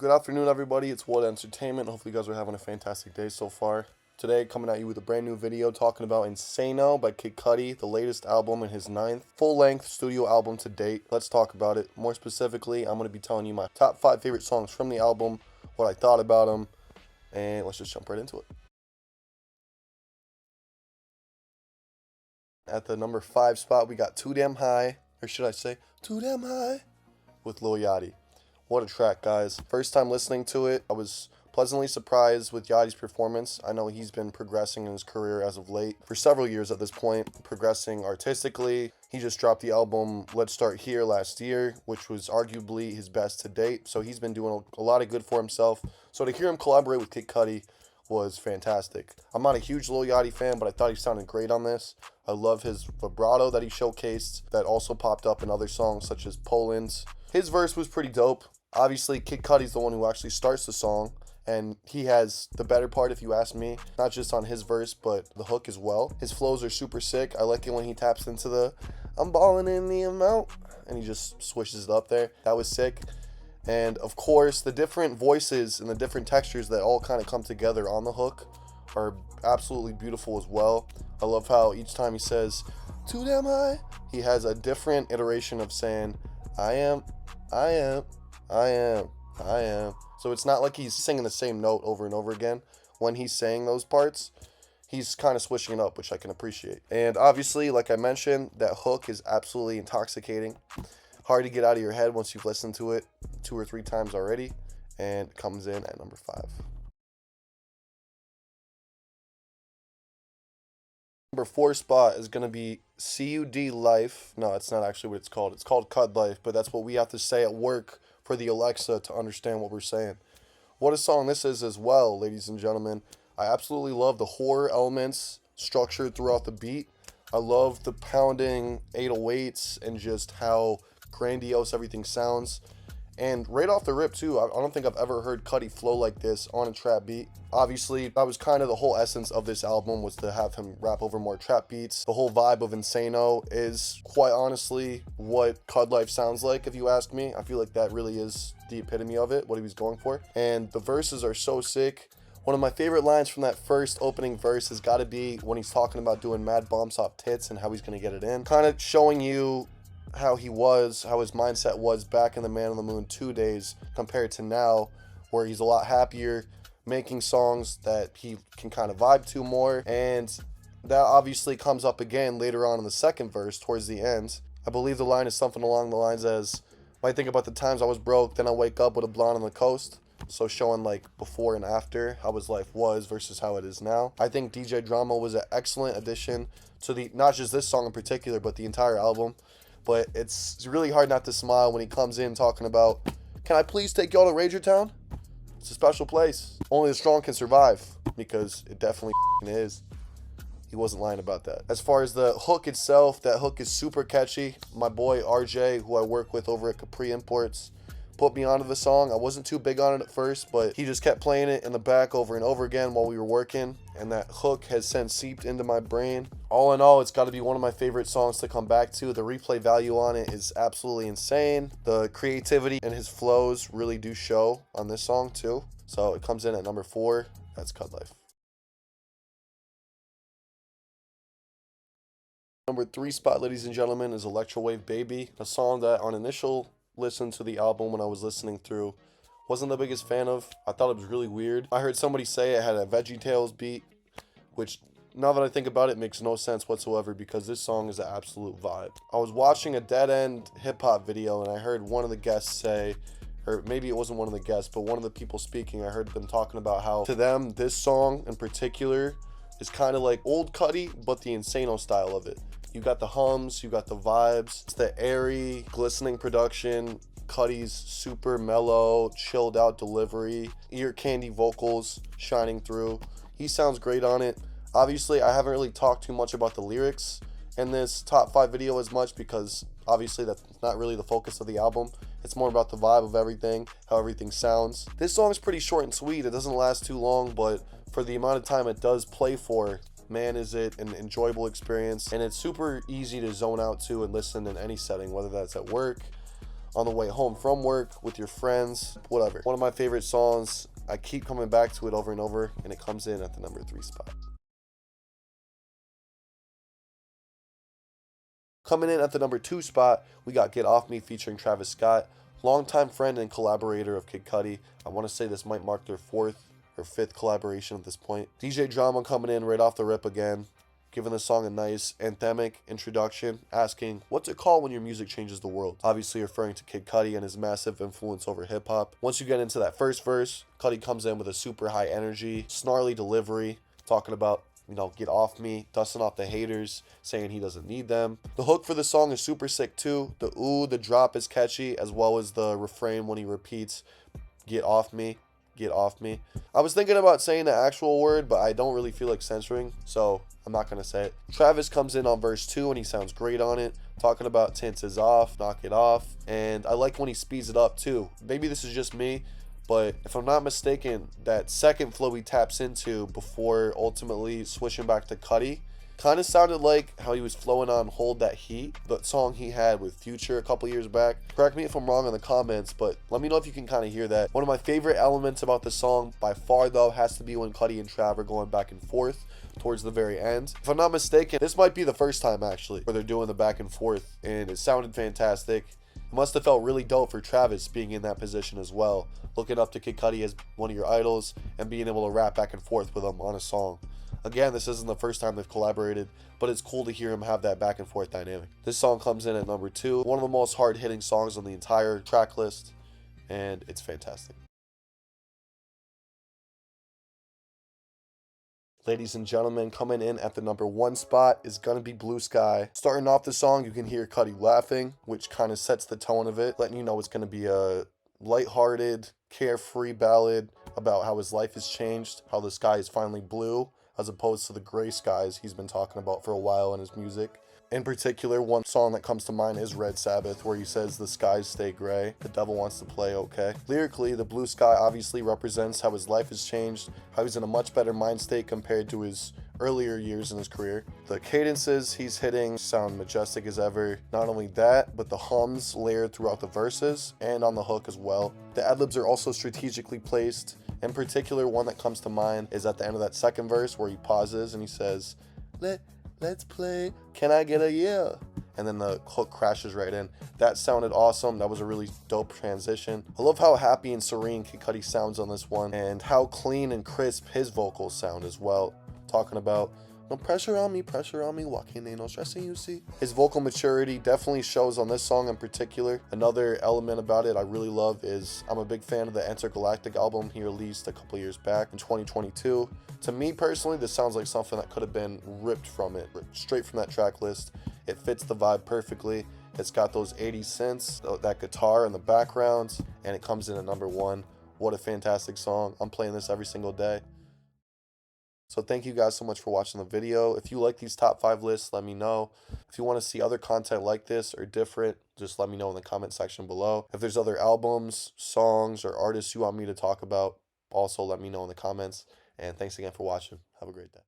Good afternoon, everybody. It's Wuddy Entertainment. Hopefully you guys are having a fantastic day so far. Today, coming at you with a brand new video talking about INSANO by Kid Cudi, the latest album in his 9th full-length studio album to date. Let's talk about it. More specifically, I'm going to be telling you my top 5 favorite songs from the album, what I thought about them, and let's just jump right into it. At the number 5 spot, we got Too Damn High, or should I say, Too Damn High, with Lil Yachty. What a track, guys. First time listening to it, I was pleasantly surprised with Yachty's performance. I know he's been progressing in his career as of late, for several years at this point, progressing artistically. He just dropped the album Let's Start Here last year, which was arguably his best to date, so he's been doing a lot of good for himself. So to hear him collaborate with Kid Cudi was fantastic. I'm not a huge Lil Yachty fan, but I thought he sounded great on this. I love his vibrato that he showcased that also popped up in other songs such as Poland's. His verse was pretty dope. Obviously, Kid Cudi's the one who actually starts the song, and he has the better part, if you ask me, not just on his verse, but the hook as well. His flows are super sick. I like it when he taps into the, I'm balling in the amount, and he just swishes it up there. That was sick. And, of course, the different voices and the different textures that all kind of come together on the hook are absolutely beautiful as well. I love how each time he says, too damn high, he has a different iteration of saying, I am. So it's not like he's singing the same note over and over again. When he's saying those parts, he's kind of switching it up, which I can appreciate. And obviously, like I mentioned, that hook is absolutely intoxicating. Hard to get out of your head once you've listened to it 2 or 3 times already. And it comes in at number 5. Number 4 spot is going to be CUD Life. No, it's not actually what it's called. It's called Cud Life, but that's what we have to say at work for the Alexa to understand what we're saying. What a song this is as well, ladies and gentlemen. I absolutely love the horror elements structured throughout the beat. I love the pounding 808s and just how grandiose everything sounds. And right off the rip, too, I don't think I've ever heard Cudi flow like this on a trap beat. Obviously, that was kind of the whole essence of this album, was to have him rap over more trap beats. The whole vibe of INSANO is, quite honestly, what Cud Life sounds like, if you ask me. I feel like that really is the epitome of it, what he was going for. And the verses are so sick. One of my favorite lines from that first opening verse has got to be when he's talking about doing mad bombs off tits and how he's going to get it in. Kind of showing you how his mindset was back in the Man on the Moon 2 days compared to now, where he's a lot happier, making songs that he can kind of vibe to more. And that obviously comes up again later on in the second verse towards the end. I believe the line is something along the lines as, when I think about the times I was broke, then I wake up with a blonde on the coast. So showing like before and after how his life was versus how it is now. I think DJ Drama was an excellent addition to the, not just this song in particular, but the entire album. But it's really hard not to smile when he comes in talking about, can I please take y'all to Ranger Town? It's a special place. Only the strong can survive, because it definitely is. He wasn't lying about that. As far as the hook itself, that hook is super catchy. My boy RJ, who I work with over at Capri Imports, put me onto the song. I wasn't too big on it at first, but he just kept playing it in the back over and over again while we were working, and that hook has since seeped into my brain. All in all, it's got to be one of my favorite songs to come back to. The replay value on it is absolutely insane. The creativity and his flows really do show on this song too. So it comes in at number 4. That's Cud Life. Number 3 spot, ladies and gentlemen, is Electro Wave Baby, a song that on initial listen to the album when I was listening through, wasn't the biggest fan of. I thought it was really weird. I heard somebody say it had a VeggieTales beat, which now that I think about it makes no sense whatsoever, because this song is an absolute vibe. I was watching a dead end hip hop video and I heard one of the guests say, or maybe it wasn't one of the guests, but one of the people speaking, I heard them talking about how to them this song in particular is kind of like old Cudi, but the INSANO style of it. You got the hums, you got the vibes, it's the airy, glistening production, Cudi's super mellow, chilled out delivery, ear candy vocals shining through. He sounds great on it. Obviously, I haven't really talked too much about the lyrics in this top 5 video as much, because obviously that's not really the focus of the album. It's more about the vibe of everything, how everything sounds. This song is pretty short and sweet. It doesn't last too long, but for the amount of time it does play for, man, is it an enjoyable experience. And it's super easy to zone out to and listen in any setting, whether that's at work, on the way home from work, with your friends, whatever. One of my favorite songs. I keep coming back to it over and over, and it comes in at the number 3 spot. Coming in at the number 2 spot, we got Get Off Me featuring Travis Scott, longtime friend and collaborator of Kid Cudi. I want to say this might mark their 4th or 5th collaboration at this point. DJ Drama coming in right off the rip again, giving the song a nice anthemic introduction, asking, what's it called when your music changes the world? Obviously referring to Kid Cudi and his massive influence over hip-hop. Once you get into that first verse, Cudi comes in with a super high energy, snarly delivery, talking about, get off me, dusting off the haters, saying he doesn't need them. The hook for the song is super sick too. The ooh, the drop is catchy, as well as the refrain when he repeats, get off me. Get off me. I was thinking about saying the actual word, but I don't really feel like censoring, so I'm not going to say it. Travis comes in on verse 2 and he sounds great on it, talking about tints is off, knock it off, and I like when he speeds it up too. Maybe this is just me, but if I'm not mistaken, that second flow he taps into before ultimately switching back to Cudi kind of sounded like how he was flowing on Hold That Heat, the song he had with Future a couple years back. Correct me if I'm wrong in the comments, but let me know if you can kind of hear that. One of my favorite elements about the song by far though has to be when Cudi and Trav are going back and forth towards the very end. If I'm not mistaken, this might be the first time actually where they're doing the back and forth, and it sounded fantastic. It must have felt really dope for Travis being in that position as well, looking up to Kid Cudi as one of your idols and being able to rap back and forth with him on a song. Again, this isn't the first time they've collaborated, but it's cool to hear him have that back and forth dynamic. This song comes in at number 2, one of the most hard-hitting songs on the entire track list, and it's fantastic. Ladies and gentlemen, coming in at the number 1 spot is gonna be Blue Sky. Starting off the song, you can hear Cudi laughing, which kind of sets the tone of it, letting you know it's gonna be a lighthearted, carefree ballad about how his life has changed, how the sky is finally blue, as opposed to the gray skies he's been talking about for a while in his music. In particular, one song that comes to mind is Red Sabbath, where he says the skies stay gray, the devil wants to play okay. Lyrically, the blue sky obviously represents how his life has changed, how he's in a much better mind state compared to his earlier years in his career. The cadences he's hitting sound majestic as ever. Not only that, but the hums layered throughout the verses and on the hook as well. The adlibs are also strategically placed. In particular, one that comes to mind is at the end of that second verse where he pauses and he says, let's play, can I get a yeah? And then the hook crashes right in. That sounded awesome. That was a really dope transition. I love how happy and serene Kid Cudi sounds on this one, and how clean and crisp his vocals sound as well. Talking about, no pressure on me, walking ain't no stressing, you see. His vocal maturity definitely shows on this song in particular. Another element about it I really love is I'm a big fan of the Intergalactic album he released a couple years back in 2022. To me personally, this sounds like something that could have been ripped from it, straight from that track list. It fits the vibe perfectly. It's got those 80s synths, that guitar in the background, and it comes in at number 1. What a fantastic song. I'm playing this every single day. So thank you guys so much for watching the video. If you like these top 5 lists, let me know. If you want to see other content like this or different, just let me know in the comment section below. If there's other albums, songs, or artists you want me to talk about, also let me know in the comments. And thanks again for watching. Have a great day.